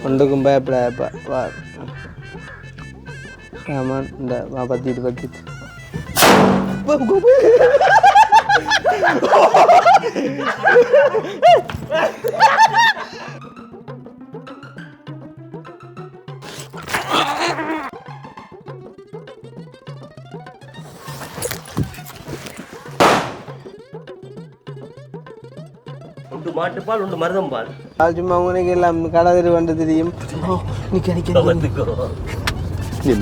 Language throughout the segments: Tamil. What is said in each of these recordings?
ஒன்றுக்கும் பயப்படாப்பா வா ஆமாம் இந்த வா பத்திட்டு மாட்டுப்பால் உண்டு மருதம்பால் சும்மா உனக்கு எல்லாம் கடை வந்து தெரியும்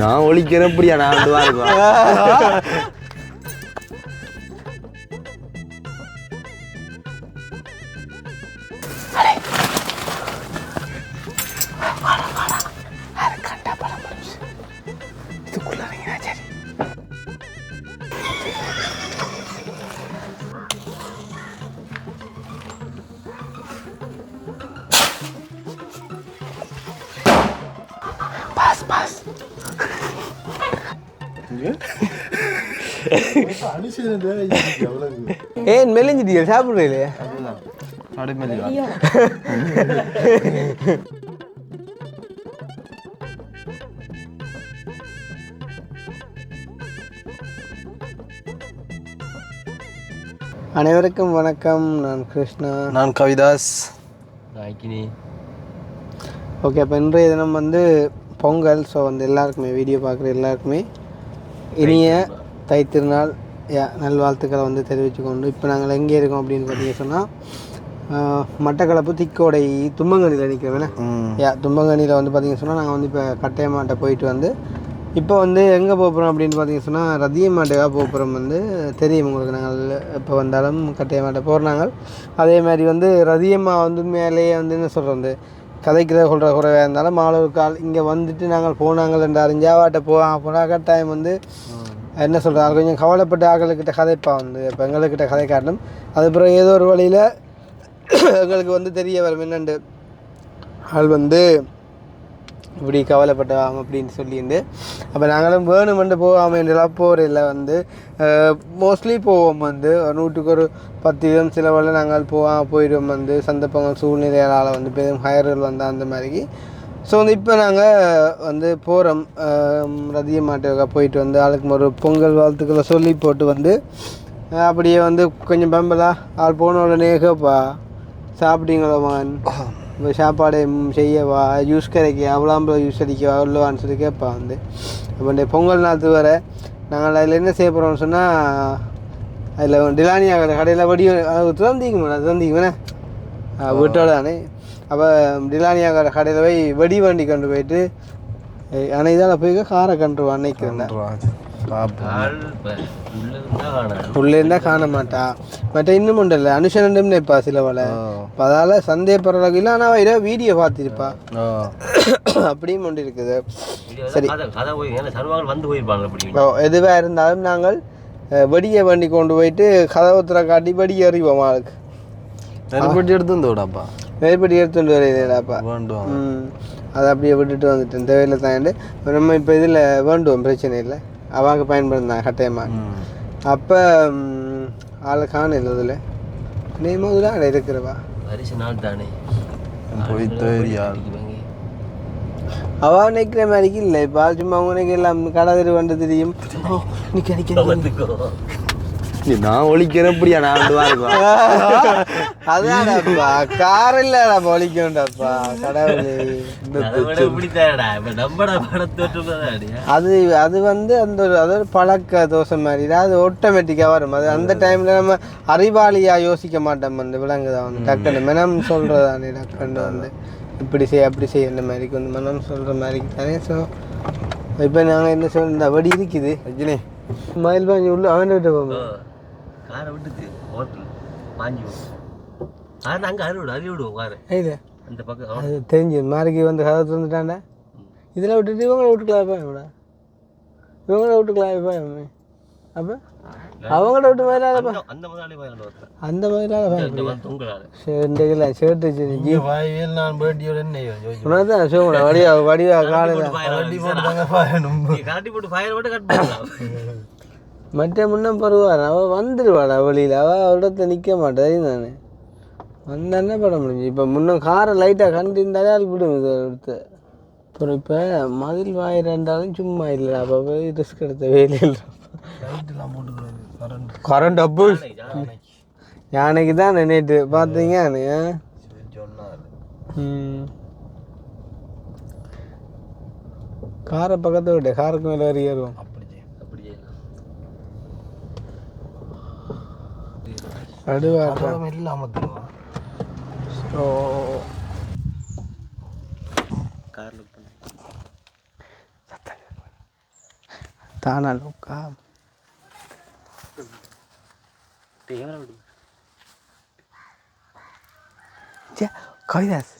நான் ஒழிக்கிறேன் எப்படியா நான் வந்து வாருங்க ஏன் மெலிஞ்சிட்டீங்க சாப்பிட்றீங்களே அனைவருக்கும் வணக்கம். நான் கிருஷ்ணா. நான் கவிதாஸ். ஓகே, அப்போ இன்றைய தினம் வந்து பொங்கல். ஸோ வந்து எல்லாருக்குமே வீடியோ பார்க்குற எல்லாருக்குமே இனிய தை திருநாள் நல்வாழ்த்துக்களை வந்து தெரிவித்துக்கொண்டு இப்போ நாங்கள் எங்கே இருக்கோம் அப்படின்னு பார்த்தீங்க சொன்னால் மட்டக்களப்பு திக்கோடை தும்பங்கனியில் நிற்கிறோம். தும்பங்கனியில் வந்து பார்த்திங்க சொன்னால் நாங்கள் வந்து இப்போ கட்டையமாட்டை போயிட்டு வந்து இப்போ வந்து எங்கே போகிறோம் அப்படின்னு பார்த்தீங்க சொன்னால் ரதியமாட்டுக்காக போகிறோம். வந்து தெரியும் உங்களுக்கு, நாங்கள் இப்போ வந்தாலும் கட்டையமாட்டை போகிறாங்க. அதே மாதிரி வந்து ரதியம்மா வந்து மேலேயே வந்து என்ன சொல்கிறது கதைக்கிறத சொல்கிற குறைவாக இருந்தாலும் மாலூர் கால் இங்கே வந்துட்டு நாங்கள் போனாங்கள் என்று அறிஞ்சாவாட்ட போனால் கட்டாயம் வந்து என்ன சொல்கிறாங்க கொஞ்சம் கவலைப்பட்ட ஆக்களுக்கிட்ட கதைப்பா வந்து இப்போ எங்களுக்கிட்ட கதை காட்டணும். அதுக்கப்புறம் ஏதோ ஒரு வழியில் எங்களுக்கு வந்து தெரிய வரும் என்னண்டு ஆள் வந்து இப்படி கவலைப்பட்டவாங்க அப்படின்னு சொல்லிட்டு அப்போ நாங்களும் வேணுமென்று போகாமல் போகிற வந்து மோஸ்ட்லி போவோம் வந்து நூற்றுக்கு ஒரு 10 வீதம் சில வேலை நாங்கள் போயிடுவோம் வந்து சந்தர்ப்பங்கள் சூழ்நிலையால் வந்து பெரும் ஹயர்கள் வந்தால் அந்த மாதிரிக்கு. ஸோ வந்து இப்போ நாங்கள் வந்து போகிறோம் ரதிய மாட்டுக்காக போயிட்டு வந்து ஆளுக்கு ஒரு பொங்கல் வாழ்த்துக்களை சொல்லி போட்டு வந்து அப்படியே வந்து கொஞ்சம் பம்பலாக ஆள் போன உடனே கேப்பா சாப்பிட்டீங்களோமான் இப்போ சாப்பாடு செய்யவா ஜூஸ் கரைக்க அவ்வளோ ஜூஸ் அடிக்கவா உள்ளவான்னு சொல்லி கேட்பா வந்து. அப்போ பொங்கல் நாற்று வர நாங்கள் அதில் என்ன செய்ய போகிறோம்னு சொன்னால் அதில் டிலானியா கடையில் வடி திறந்தீங்கண்ணே வீட்டோட தானே. அப்போ டிலானியா கடையில் போய் வெடி வண்டி கொண்டு போயிட்டு ஆனால் இதால் போய் காரை கண்டுருவான் அன்னைக்கு உள்ளே இருந்தால் காண மாட்டா. மற்ற இன்னும் ஒன்றும் இல்லை அனுஷனும் நினைப்பா சில வேலை. இப்போ அதால் சந்தேகப்படுறதுக்கு இல்லை, ஆனால் அவ வீடியோ பார்த்துருப்பா அப்படியும் ஒன்று இருக்குது. சரி, எதுவாக இருந்தாலும் நாங்கள் வெடியை வண்டி கொண்டு போயிட்டு கதவுத்திர காட்டி வெடி எறிவோம் ஆளுக்கு. நெருப்படி எடுத்து வந்து விடாப்பா, நெருப்படி எடுத்துட்டு வரையிடாப்பா. அதை அப்படியே விட்டுட்டு வந்துட்டேன் தேவையில்லை தாண்டு. நம்ம இப்போ இதில் வேண்டுவோம், பிரச்சனை இல்லை. அவங்க பயன்படுத்தினாங்க கட்டாயமாக. அப்போ ஆளை காண இல்லை இதில் நேமோது தான் இருக்கிறவா அவ நிற்கிற மாதிரிக்கு இல்லை. இப்போ சும்மா அவங்களுக்கு எல்லாம் கடை தெரு வந்து தெரியும். நான் ஒழிக்கிறேன் எப்படியா நான் வந்து வாருங்க அதான்ப்பா கார் இல்லடா ஒழிக்கண்டாப்பா கடவுளே. அது வந்து அந்த அது ஒரு பழக்க தோசை மாதிரி அது ஆட்டோமேட்டிக்காக வரும். அது அந்த டைமில் நம்ம அறிவாளியாக யோசிக்க மாட்டோம். வந்து விலங்குதான் வந்து டக்குன்னு மனம் சொல்கிறதானே டக்குன்னு வந்து இப்படி செய்ய அப்படி செய்ய இந்த மாதிரிக்கு வந்து மனம் சொல்கிற மாதிரிக்கு தானே. ஸோ இப்போ நாங்கள் என்ன சொல்ல இந்த வடி இருக்குது அஜினே மயில் பாஞ்சி உள்ள அவன் விட்டு போங்க காரை விட்டுது ஹோட்டல் பாஞ்சி காரை அங்கே அறுவிடும் விடுவோம் காரை அந்த பக்கம். அது தெரிஞ்சு மாறிக்கு வந்து கதை தந்துட்டாண்டா. இதில் விட்டுட்டு இவங்களை விட்டுக்கலாம் இப்போ இவங்கள விட்டுக்கலாம் இப்போ அப்போ அவங்கள விட்டு மேலாதப்பா அந்த முதலாளி அந்த மாதிரிலாம் ஷர்ட் வடிவா வடிவா காலையில் மற்ற முன்ன பருவார் அவள் வந்துடுவாள் வழியில் அவள் அவரிடத்துல நிற்க மாட்டேன். நான் வந்து என்ன பண்ண முடிஞ்சு இப்போ முன்னும் காரை லைட்டாக கண்டு இருந்தாலே அது விடும் இதை எடுத்து அப்புறம் இப்போ மதில் வாயிறாண்டாலும் சும்மா இல்லை அப்போ போய் ரிஸ்க் எடுத்த வேலையில் லைட்டெல்லாம் போட்டுக்கிறது கரண்ட் அப்போ யானைக்கு தான் நேற்று பார்த்தீங்க சொன்னார் காரை பக்கத்தை விட்டு காருக்கு மேலே வரி ஏறுவோம் அப்படியே அடுவாட்டம் இல்லாமல் ஓ காரில் தானா லோக்கா கவிதாஸ்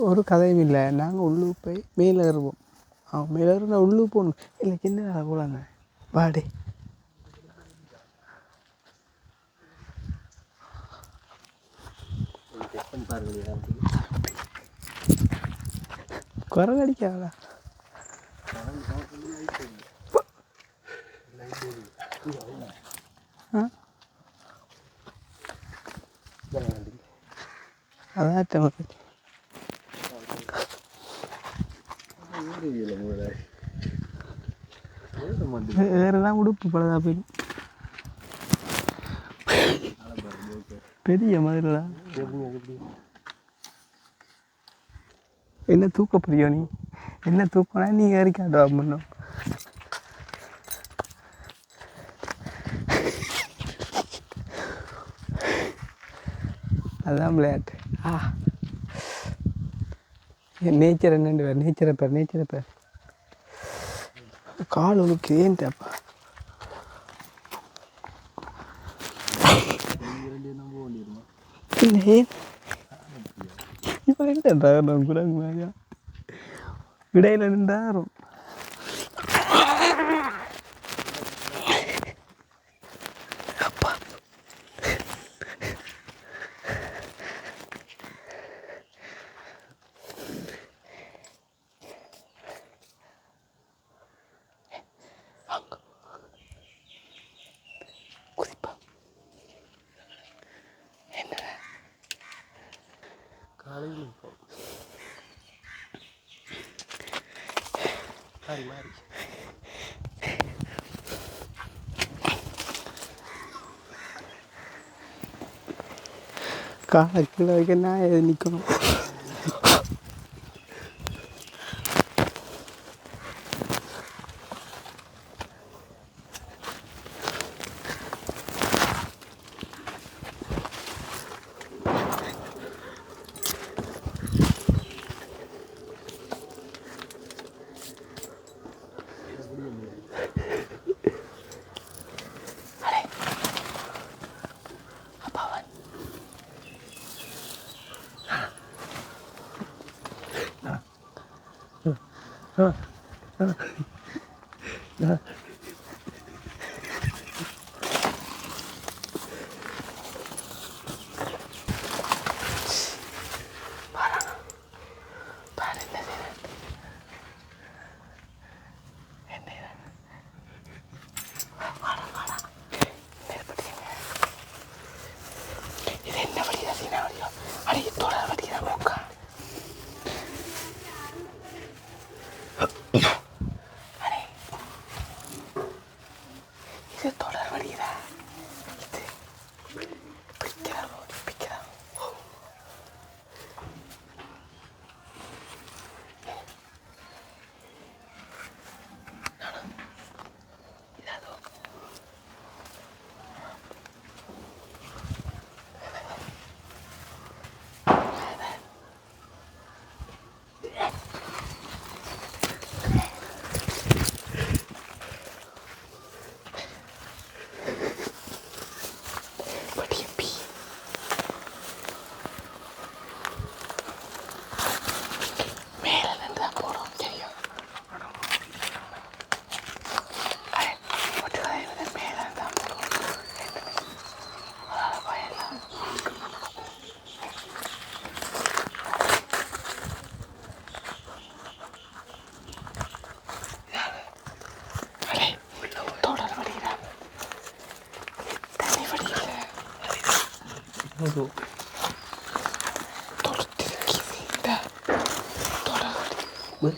ஒரு கதையும் இல்லை நாங்கள் உள்ளூர் போய் மேலே ஏறுவோம் மேலே ஏறுனா உள்ளூர் போகணும் இல்லை சின்ன போகலாங்க வாடே குரங்கடிக்காதா அதான் வேறதான் உடுப்பு பழதா போய் பெரிய மாதிரிடா என்ன தூக்க புரியோ நீ என்ன தூக்கம்னா நீ ஏறிக்காட்டா முன்னும் அதான் விளையாட்டு நேச்சர் என்னண்டு பேர் நேச்சரை பேர் கால் உனக்கு ஏன்ட்டாப்பா இடையில நின்றாரும் காலை கீழே வைக்க நான் எது நிற்கணும்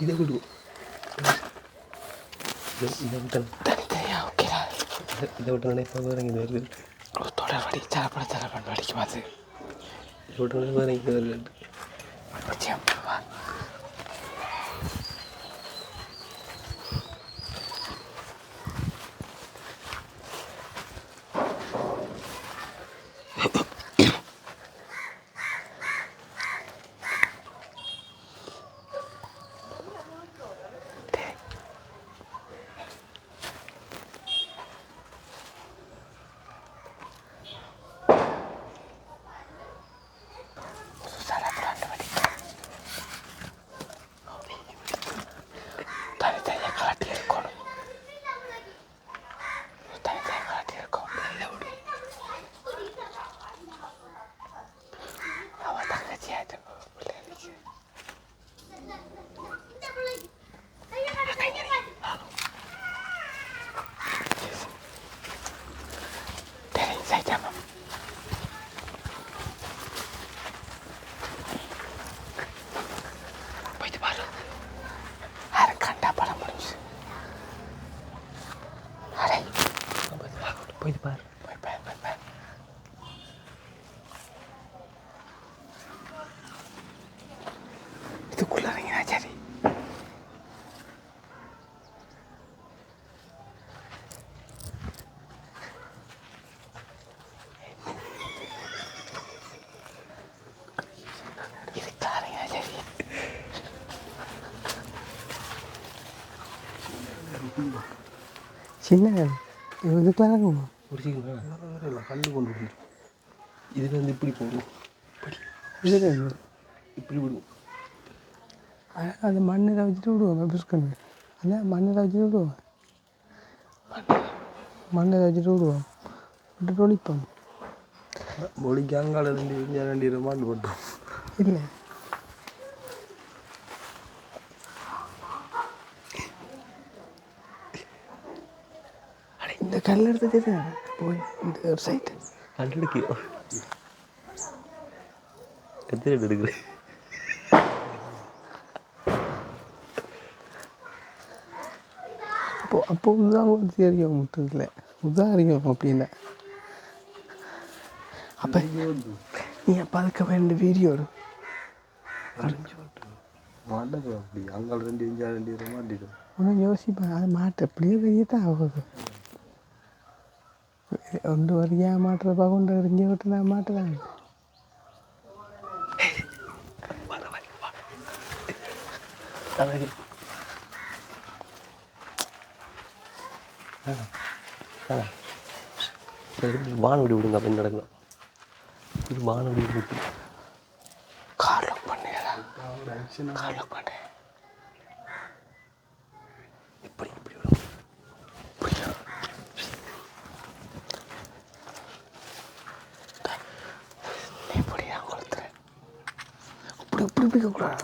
இதை விடுவோம். இதை விட்டேன். ஓகே இதை விட்டு இப்போ வேறு இங்கே வருது. தொடர் வடி தரப்பட வடிக்கு பார்த்து இதை விட்டு வேறு இங்கே வருது. போய் பாரு. இதுக்குள்ள இறங்கினா சரி. சின்ன இதுக்கெல்லாம் இருக்குமா? பிடிச்சிக்கலாம். கல் கொண்டு போயிடும். இதில் வந்து இப்படி போடும். இப்படி விடுவோம். அது மண்ணில் வச்சுட்டு விடுவோம். பிஸ்கன்னு அதான் மண்ணில் வச்சுட்டு விடுவோம். மண்ணில் வச்சுட்டு விடுவோம். விட்டு ஒழிப்போம். மொழிக்கு அங்கால 2 ரூபாண்டு போட்டோம். இல்லை இந்த கல் எடுத்து போய் இந்த ஒரு சைட்டு கல் எடுக்கியோ? எத்தனை எடுக்கிறேன்? அப்போ உதான் தெரியும் முட்டதில்லை உதான் அறியும் அப்படின்னா அப்போ நீ அப்போ அதுக்கு வேண்டிய வீடியோ அப்படி அங்கால 2 ரூபாண்டிடும். ஒன்றும் யோசிப்பேன். அது மாட்டு அப்படியே வெளியத்தான் ஆகுது. ஒன்று வரையா மாட்டுறப்பா கொண்டு எரிஞ்சு விட்டு நான் மாட்டுறாங்க. வானொலி விடுங்க. அப்போ நடக்கலாம். இது வானொலி விட்டு கார் லாக் பண்ணிடுறா. கார் லாக் பண்ணு. இப்படி இப்படி விடும். இப்படி பிடிக்கக்கூடாது.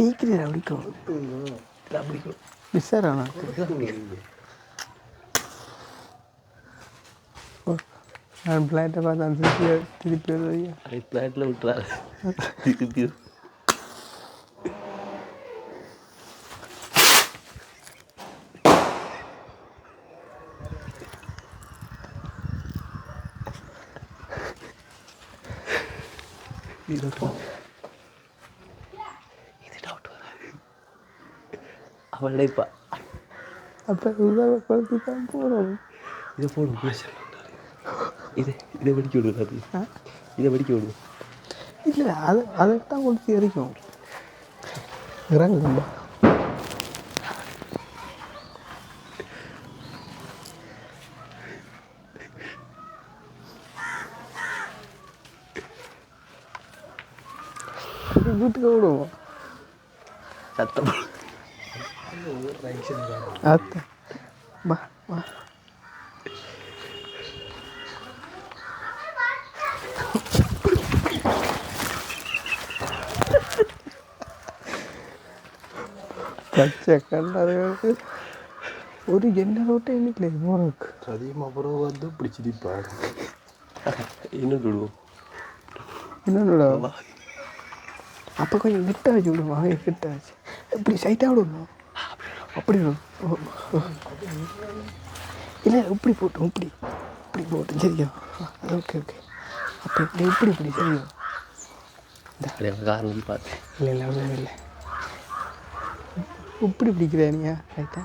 ஈக்கிறீரா பிடிக்கும். பிடிக்கும். மிஸ்ஸாரா நான் பிளாட்டை பார்த்தா திருப்பி வருவீங்க. பிளாட்டில் விட்டுறாரு. திருப்பி இது டவுட் வராது. அவளே இப்போ அப்போ உதவி குழந்தை தான் போகிறோம். இதை போடும். இதை வெடிக்க விடுது. இதை வெடிக்க விடுது. இல்லை அதைத்தான் கொடுத்து எரிக்கும். இறங்கும்பா. வீட்டுக்கு விடுவோம். சத்தம் அத்தை வா வா. பச்சை கண்டாருக்கு ஒரு ஜென்னரோட்டை இன்னைக்கு போறதுக்கு அதிகமாக அப்புறம் வந்து பிடிச்சிருப்பாரு. இன்னும் விடுவோம். இன்னொன்று அப்போ கொஞ்சம் கிட்ட வச்சு விடுமா கிட்ட வச்சு இப்படி சைட்டாக விடணும் அப்படி விடும் இல்லை இப்படி போட்டோம் இப்படி போட்டோம் சரியா ஓகே அப்போ இப்படி சரியா காரணம் பார்த்து இல்லை ஒன்றும் இல்லை இப்படி பிடிக்கிறா நீயா ரைட்டா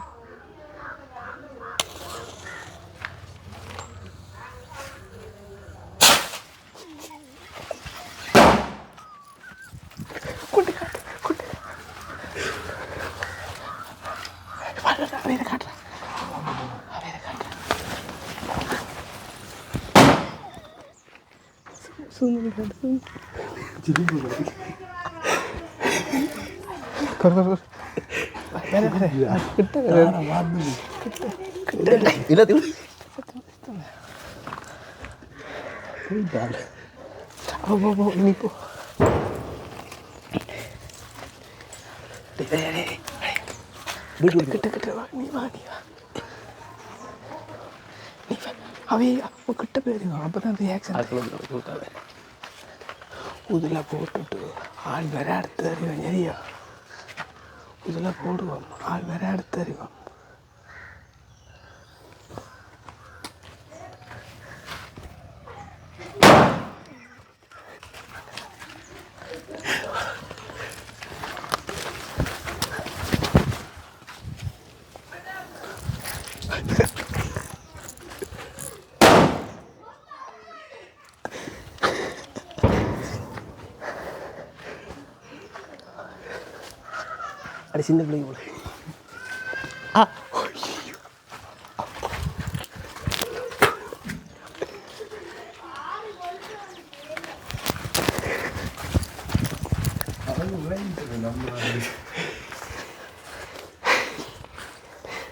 கிட்ட போயிருங்க அப்பதான் ரியாக்ஷன் இதில் போட்டுட்டு ஆள் வேற அடுத்து அறிவோம் சரியா இதில் போடுவோம் ஆள் வேற அடுத்து அறிவோம் அது சின்ன பிள்ளைங்க போல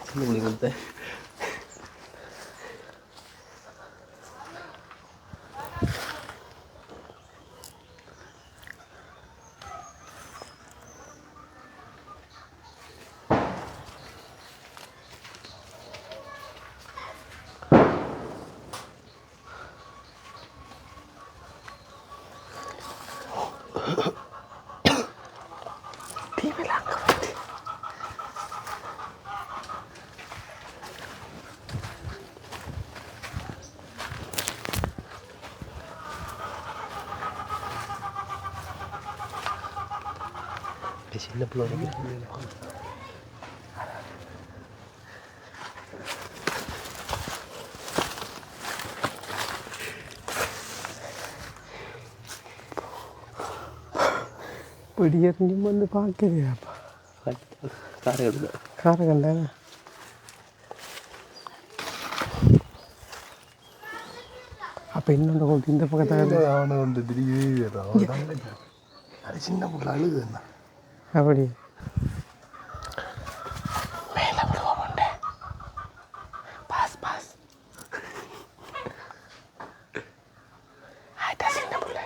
சின்ன பிள்ளைங்க கொடுத்த சின்ன பிள்ளை പിടിയെറിഞ്ഞും വന്ന് പാക്കരുതാപ്പാ കാറ് കണ്ടാ അപ്പം இன்னொன்று கொண்டு இந்த பக்கத்தில் அவனை வந்து திடீர் அது சின்ன பிள்ளை அழுது என்ன அப்படி மேலே விடுவோம் பாஸ் பாஸ் ஆட்டா சின்ன பிள்ளை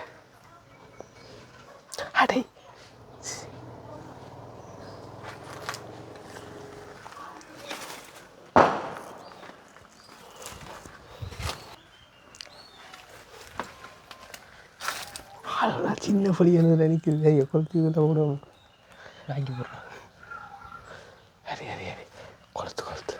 அடை ஆளெல்லாம் சின்ன புளி எழுதுல நிற்குது கொளுத்தி இதில் விடுவோம் வாங்கி போடுறோம் அரி அரி அரி கொளுத்து கொளுத்து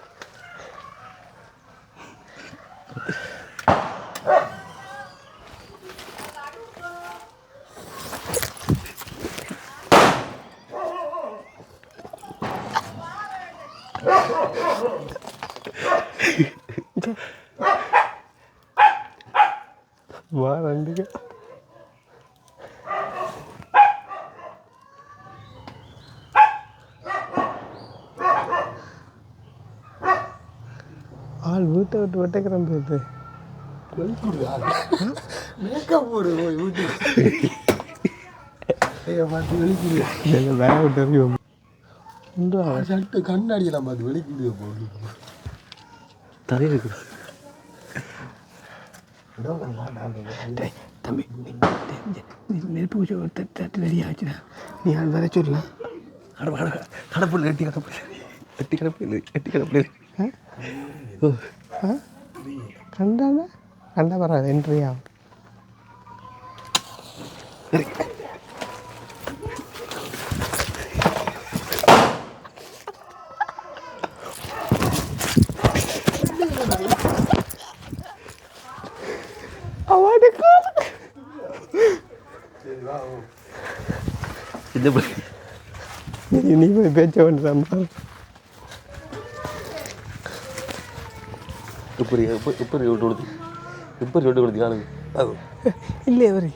வா ரெண்டுக்கு ஆள் வீட்டை விட்டு வெட்டைக்கிறேன் போயிட்டு மேக்கப் போடு போய் வீட்டுக்கு வேலை விட்டு அறிவோம் சட்டு கண்ணாடியெல்லாம் பார்த்து வெளிக்கிடுவே போடு தலை இருக்கு தம்பி நெருப்பு பூச்சி தட்டு ரெடி ஆச்சுடா நீ ஆள் வர சொல்லலாம் கடப்புள்ள எட்டி கடப்புள்ள எட்டி கடப்புள்ள எட்டி கடப்புள்ள கண்டானா கண்டா வராது என்ட்ரி ஆகும் சின்ன பிள்ளை நீ போய் பேச்ச வேண்டியதான். இப்படி விட்டு கொடுத்து இப்படி விட்டு கொடுத்து காணுங்க அது இல்லை ஒரு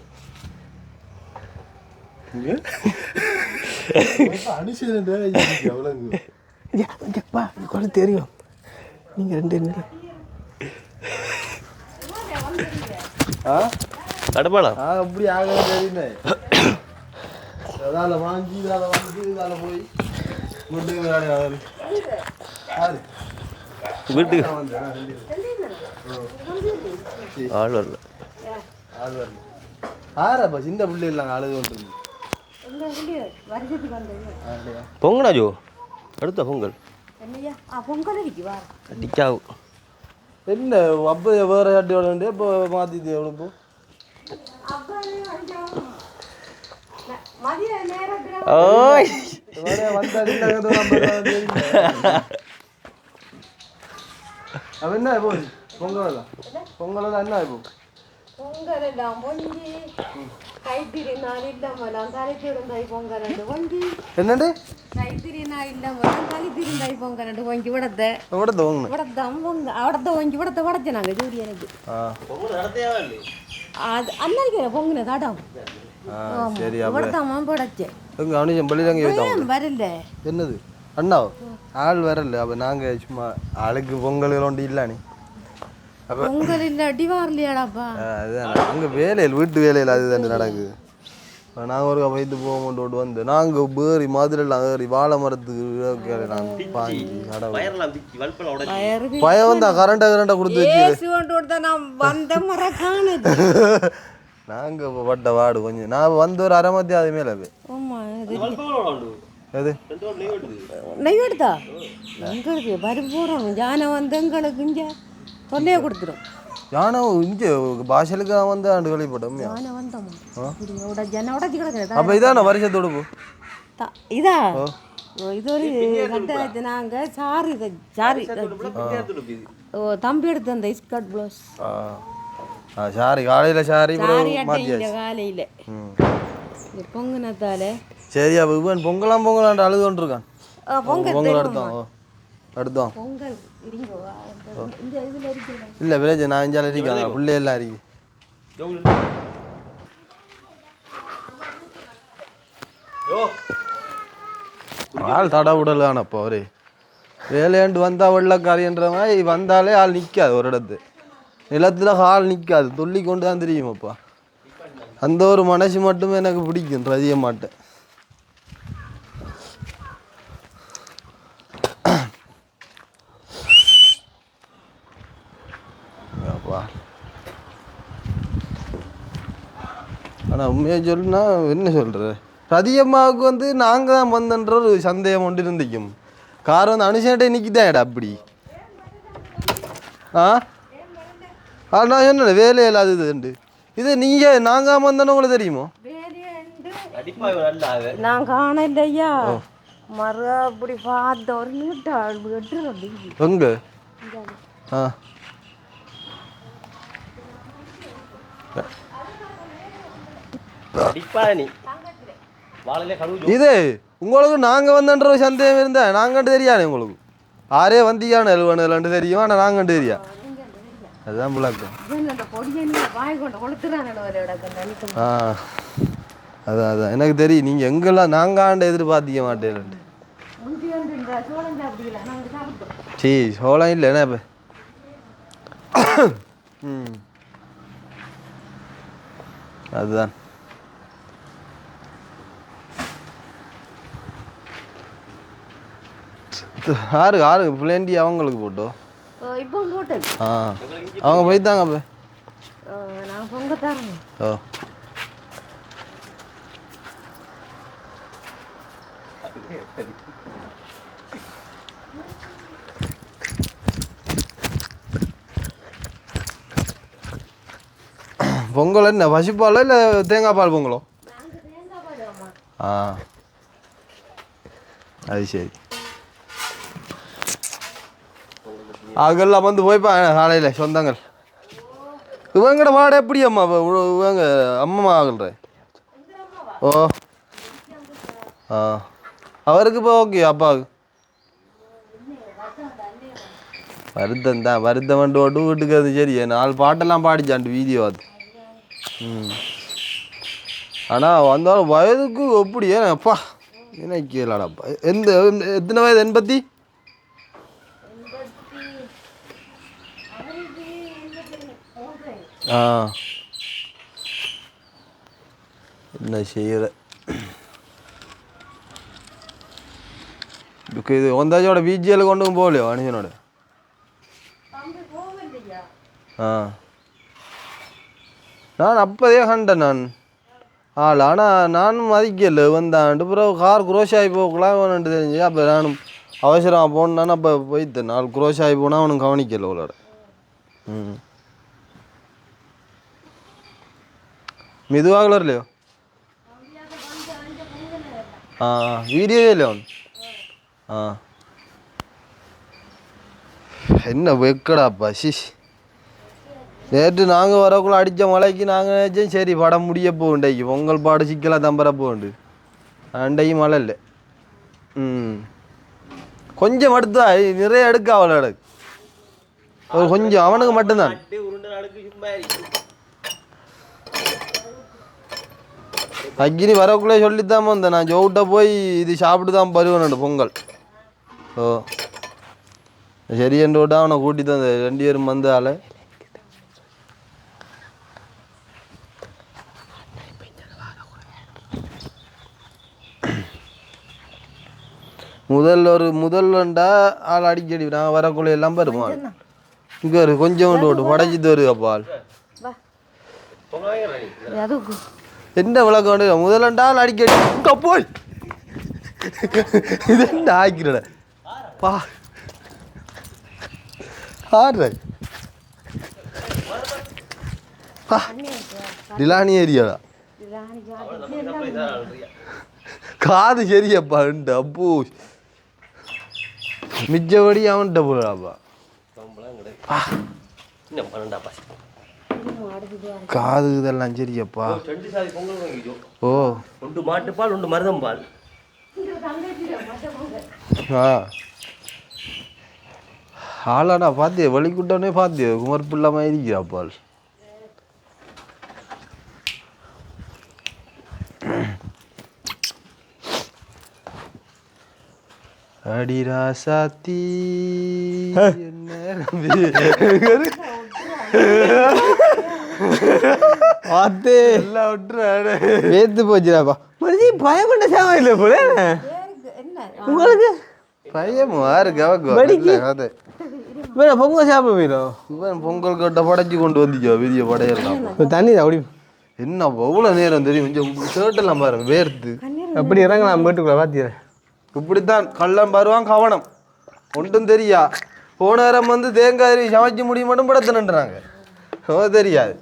கொஞ்சம் தெரியும் நீங்கள் 2 இல்லை கடப்பாடா அப்படி ஆக தெரியுமே அதால வாங்கி இதால போய் வீட்டுக்கு ஆள் வரல ஆறாப்பா சின்ன பிள்ளை இல்லாங்க அழுது வந்துருக்கு பொங்கலா ஜோ அடுத்த பொங்கல் அடிக்காவும் என்ன அப்போ வேற சட்டி வேண்டிய இப்போ மாற்றிது எவ்வளோ ஓய் அவன் என்ன இப்போ பொங்கல் பொங்கல் என்ன இப்போ பொங்கலாம் பொங்கி கைத்திரி நாள் இல்லாமலாம் தலைத்திருந்தாய் பொங்கலண்டு பொங்கி என்னண்டு கைத்திரி நாள் இல்லாமலாம் தலைத்திருந்தாய் பொங்கலண்டு பொங்கி விடத்த விடத்தான் பொங்க அவடத்த பொங்கி விடத்த வடச்ச நாங்கள் ஜூடி எனக்கு அது அன்னைக்கு பொங்குன தாடம் சரி விடத்தாம படச்சேன் அவனையும் பள்ளியில வரல என்னது அண்ணா ஆள் வரல அப்போ நாங்கள் சும்மா ஆளுக்கு பொங்கல் ஒன்று இல்லானே பொங்கல் இல்லாட்டி வரலையாடாப்பா அதுதான் அங்கே வேலையில் வீட்டு வேலையில் அதுதான் நடக்குது நாங்கள் ஒரு வயது போக கொண்டு வந்து நாங்கள் ஏறி மாதிரிலாம் ஏறி வாழை மரத்துக்கு நாங்கள் பாங்கி பயம் வந்தா கரண்டை கொடுத்து வச்சு நான் வந்த முறை காணுது நாங்கள் பட்ட வாடு கொஞ்சம் நான் வந்து ஒரு அரை மத்தியம் அது மேலே எது நெய்வெடுத்தா எங்களுக்கு வரும் போகிறோம் யானை வந்து எங்களுக்கு இங்கே தொல்லையை கொடுத்துரும் யானை இங்கே பாஷலுக்கு வந்து ஆண்டு கழிப்பட்டோம் யானை வந்தோமா ஜன உடச்சி கிடக்குது அப்போ இதான வருஷத்தோடு போ இதா இது ஒரு கட்டாயத்து நாங்கள் சாரி சாரி ஓ தம்பி எடுத்து அந்த ஸ்கர்ட் ப்ளவுஸ் சாரி காலையில் சாரி இந்த காலையில் பொங்குனத்தால சரி அப்போ இவன் பொங்கலாண்டு அழுது கொண்டிருக்கான் பொங்கல் அடுத்தோம் பொங்கல் இல்லை வில்லேஜ் நான் இஞ்சால இருக்காங்க பிள்ளையெல்லாம் இருக்கு ஆள் தடா விடலான அப்போ அவரு வேலையாண்டு வந்தா வெள்ளக்காரின்ற மாதிரி வந்தாலே ஆள் நிற்காது ஒரு இடத்து நிலத்துல ஆள் நிற்காது துள்ளி கொண்டு தான் தெரியுமாப்பா அந்த ஒரு மனசு மட்டுமே எனக்கு பிடிக்கும் ரதிய மாட்டேன் ஆனால் உண்மையாக சொல்லுனா என்ன சொல்கிற ரதியம்மாவுக்கு வந்து நாங்கள் தான் வந்தன்ற ஒரு சந்தேகம் கொண்டு இருந்திக்கும் கார் வந்து அனுஷன்ட்டே நிற்கிதான் அப்படி நான் சொன்னேன் வேலையே இல்லாதது இது நீங்கள் நாங்கள் வந்தோன்னு உங்களுக்கு தெரியுமோ நான் காணலையா மறு அப்படி பார்த்த ஒரு நீட்டாள் எங்க இது உங்களுக்கு நாங்கள் வந்தன்ற ஒரு சந்தேகம் இருந்தா நாங்கள் தெரியானே உங்களுக்கு ஆரே வந்தியான எழுவனு தெரியும் ஆனால் நாங்கள் தெரியா அதுதான் பிள்ளைக்கு அதான் அதான் எனக்கு தெரியும் நீங்கள் எங்கெல்லாம் நாங்கள் ஆண்ட எதிர்பார்த்திக்க மாட்டேன் சரி சோளம் இல்லை என்ன இப்போ அதுதான் ஆறு பிள்ளைண்டி அவங்களுக்கு போட்டோம் இப்போ போட்டேன் அவங்க போய்த்தாங்க அப்போ நான் பொங்க தரேன் ஓ பொங்கல் என்ன பசுப்பாலோ இல்லை தேங்காய் பால் பொங்கலோ அது சரி ஆகெல்லாம் வந்து போய்ப்பா காலையில் சொந்தங்கள் இவங்கட வாடகை எப்படி அம்மா இவங்க அம்மா ஆகல்ற ஓ ஆ அவருக்கு இப்போ ஓகே அப்பாவுக்கு வருத்தம் தான் வருத்தம் வந்து ஓட்டு வீட்டுக்கு அது சரி 4 பாட்டெல்லாம் பாடிச்சான்ட்டு வீடியோ அது ஆனால் வந்தாலும் வயதுக்கு எப்படி அப்பா என்ன கேளாடாப்பா எத்தனை வயது 80? ஆ என்ன செய்யற இது ஒந்தாச்சோட பிஜிஎல் கொண்டும் போகலையோ அனுஜனோட ஆ நான் அப்போதே கண்டேன் நான் ஆனால் நானும் மதிக்கல வந்தான்ட்டு பிறகு கார் குரோஷ் ஆகி போகலாம்னு தெரிஞ்சு அப்போ நானும் அவசரமாக போனான்னு அப்போ போய்த்தேன் 4 குரோஷ் ஆகி போனால் அவனும் கவனிக்கல அவளோட மெதுவாகல இல்லையோ வீடியோவே இல்லையோ என்ன வெக்கடாப்பா சிஷ் நேற்று நாங்கள் வரக்குள்ள அடித்த மழைக்கு நாங்கள் நினச்சோம் சரி படம் முடிய போகுண்டைக்கு பொங்கல் பாடு சிக்கலாக தம்பர போகுண்டு அண்டைக்கு மழை இல்லை கொஞ்சம் எடுத்தா நிறைய எடுக்க அவளை எடுக்கு ஒரு கொஞ்சம் அவனுக்கு மட்டும்தான் அக்கினி வரக்குள்ளே சொல்லித்தாம வந்தேன் நான் ஜோவிட்ட போய் இது சாப்பிட்டு தான் பருவனு பொங்கல் ஓ சரி என்று விட்டா அவனை கூட்டிட்டு வந்த 2 பேரும் வந்தால முதல்வண்டா ஆள் அடிக்கடி நான் வரக்குள்ள எல்லாம் வருமா இங்கே ஒரு கொஞ்சம் ஓட்டு படைச்சிட்டு வருது அப்பா ஆள் என்ன விளக்கம் வந்து முதலண்டால் அடிக்கடி போய் இது என்ன ஆக்கிற பா ஆடுற டிலானி ஏரியாடா காது சரியப்பா அப்போ மிச்சபடி அவன்கிட்ட போடாப்பா காது இதெல்லாம் சரியப்பா ஓ 1 மாட்டுப்பால் 1 மருதம்பால் ஆளாடா பார்த்திய வலிக்குட்டோன்னே பார்த்திய குமர் பிள்ளாம இருக்கிறாப்பால் அடிராசாத்தி பார்த்து எல்லாம் விட்டுறாரு வேத்து போச்சுடாப்பா மனுஷி பயப்பட்ட சாமம் இல்லை போல உங்களுக்கு பயமா இருக்கு கதை இவன் பொங்கல் சாப்பிடுவீரோ இவன் பொங்கல் கட்ட படைச்சி கொண்டு வந்துச்சோ பெரிய படையெல்லாம் தண்ணி தான் அப்படி என்ன எவ்வளோ நேரம் தெரியும் கொஞ்சம் ஷர்ட்டெல்லாம் பாருங்க வேர்த்து எப்படி இறங்கலாம் வீட்டுக்குள்ள பார்த்தியா இப்படித்தான் கள்ளம் பருவான் கவனம் ஒன்றும் தெரியா போன நேரம் வந்து தேங்காய் சமைச்சு முடிய மட்டும் படத்தணுன்றாங்க ஓ தெரியாது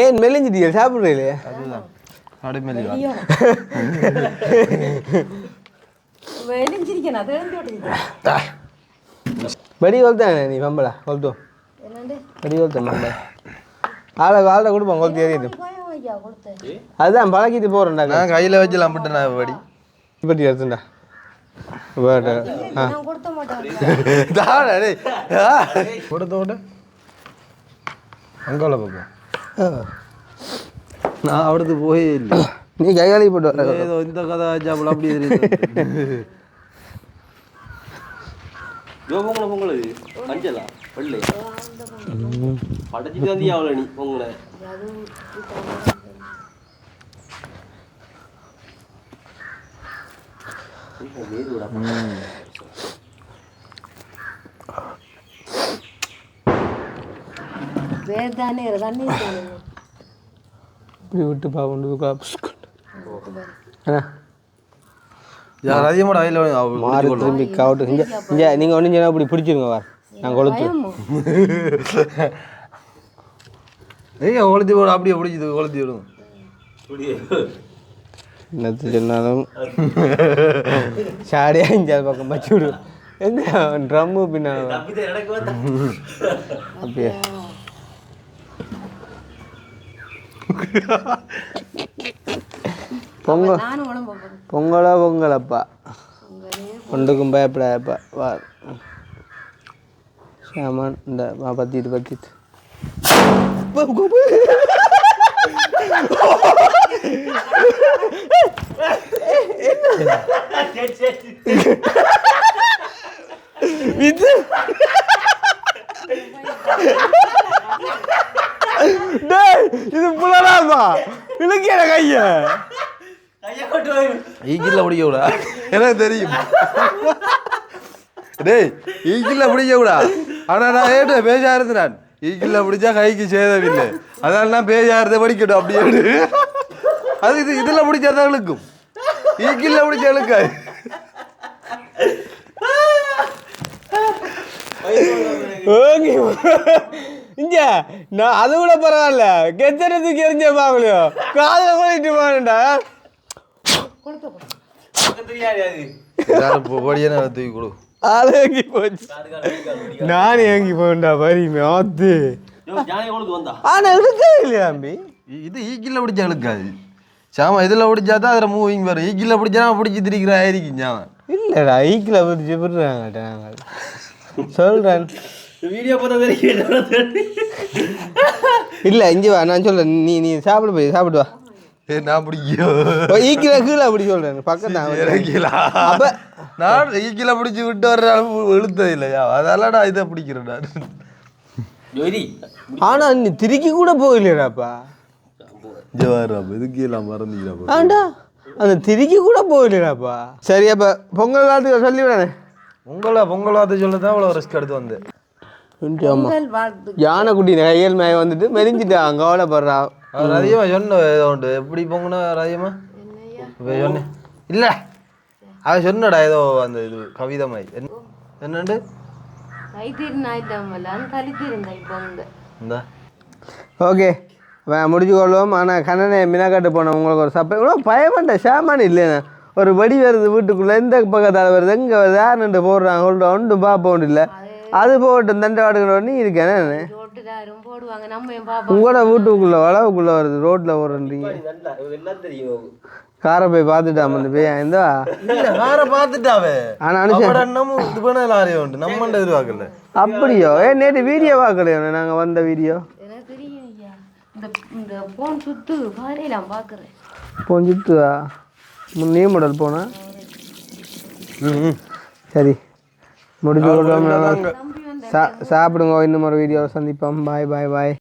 ஏன் மெலிஞ்சிட்டீங்க சாப்பிட்றீங்களே அதுதான் அடைமெலி வெடி கொளுத்தானே நீ பம்பளா கொளுத்தோம் வெடி கொளுத்தேன் பம்பளை ஆளை கொடுப்போம் கொளுத்து ஏறியது அதுதான் பழக்கிட்டு போகிறேன்டா நான் கையில் வச்சு லம்பிட்டேன் நான் வெடி பட்டி எடுத்துண்டா கொடுத்த அங்கே உள்ள பார்ப்போம் நான் அவடத்து போயே இல்லை நீ கை காலி போட்டு ஏதோ இந்த கதை ஆச்சாப்புல அப்படி தெரியுது பொங்கல் பொங்கல் இது மஞ்சளா வெள்ளை படைச்சிட்டு வந்து எவ்வளோ நீ பொங்கலை இப்படி விட்டு பாப்போம் யார் அதிகமாக வயலில் மாறு திரும்பி காவட்டு இங்கே நீங்கள் ஒன்றும் சொன்னால் இப்படி பிடிச்சிருங்க வா நான் கொளுத்து ஐயா கொளுத்தி போட அப்படியே பிடிச்சிது கொளுத்தி விடுங்க என்னத்து சொன்னாலும் சாடியாக இஞ்சால் பக்கம் வச்சு விடு எங்க ட்ரம்மு பின்னால் அப்படியே பொங்கல் நானும் உடம்பு போகிறேன். பொங்கலப்பா ஒன்றுக்கும் பயப்படாப்பா வா சாமான் இந்த பத்திட்டு இது புலராமா இழுக்கிற கைய ஈக்கில் பிடிக்க விடா எனக்கு தெரியும் டேய் ஈக்கில் பிடிக்க விடா ஆனால் நான் ஏட்டு பேஜாருது நான் ஈக்கில் பிடிச்சா கைக்கு சேதவில்லை அதனால நான் பேஜாரத்தை படிக்கட்டும் அப்படியே அது இதில் பிடிச்சா தான் இழுக்கும் ஈக்கில் பிடிச்சா இழுக்காது இங்க நான் அது கூட பரவாயில்ல கெச்சரத்துக்கு எரிஞ்ச பாக்கலையோ காதல போயிட்டு போனேன்டா பொடியான தூக்கி கொடு ஆளு ஏங்கி போச்சு நானும் ஏங்கி போண்டா பரிமே ஆத்து ஆனா இருக்கவே இல்லையா தம்பி இது ஈக்கில் பிடிச்சா இழுக்காது சாமா இதில் பிடிச்சா தான் அதில் மூவிங் வரும் ஈக்கில் பிடிச்சா பிடிச்சி திரிக்கிற ஆயிருக்கும் சாமா இல்லடா ஈக்கில் பிடிச்சி விடுறாங்க நாங்கள் சொல்றேன் வீடியோ பார்த்தா இல்ல இங்க வா நான் சொல்றேன் நீ சாப்பிடு போய் சாப்பிடு வா நான் பிடிக்கும் ஈக்கில கீழே அப்படி சொல்றேன் பக்கத்தான் அப்ப நான் ஈக்கில பிடிச்சி விட்டு வர்ற அளவு இழுத்தது இல்லையா அதெல்லாம் நான் இதை பிடிக்கிறேன் நான் ஆனா நீ திருக்கி கூட போகலையாப்பா இதுக்கு எல்லாம் மறந்துக்கிறப்ப ஆண்டா அந்த திருக்கி கூட போகலையாப்பா சரி அப்ப பொங்கல் காலத்துக்கு சொல்லிவிடானே பொங்கல் வார்த்தை சொல்லதான் அவ்வளோ ரிஸ்க் எடுத்து வந்தேன் பொங்கல் வாழ்த்து. யானைக்குட்டி கையல் மேய வந்துட்டு மெரிஞ்சிட்டான் கவலைப்படுறா அவர் அதிகமாக சொன்ன ஏதோ உண்டு எப்படி பொங்குனா அதிகமா இப்போ சொன்னேன் இல்லை அவன் சொன்னடா ஏதோ அந்த இது கவிதை மாதிரி என்னண்டு இந்த ஓகே முடிச்சு கொள்வோம் ஆனால் கண்ணனை மினாக்காட்டு போனோம் உங்களுக்கு ஒரு சப்பை கூட பயப்பட்ட ஷாமான் இல்லைண்ணா ஒரு வடி வருது வீட்டுக்குள்ளே எந்த பக்கத்தால் வருது எங்கே வருது யாருன்ட்டு போடுறாங்க சொல்லிட்டு ஒன்றும் பார்ப்போம் இல்லை அது போகட்டும் தண்டை நீ இருக்கேன் உங்களோட வீட்டுக்குள்ளே வளவுக்குள்ளே வருது ரோட்டில் ஓடுறீங்க காரை போய் பார்த்துட்டாம அந்த பையன் இந்த காரை பார்த்துட்டாவே ஆனால் நம்ம எதிர்பார்க்கல அப்படியோ நேற்று வீடியோ பார்க்கலையோ நாங்கள் வந்த வீடியோ போன் சுத்துவா நீ மாடல் போனா சரி முடிஞ்சு சாப்பிடுங்க இன்னும் ஒரு வீடியோவில் சந்திப்போம் பாய் பாய் பாய்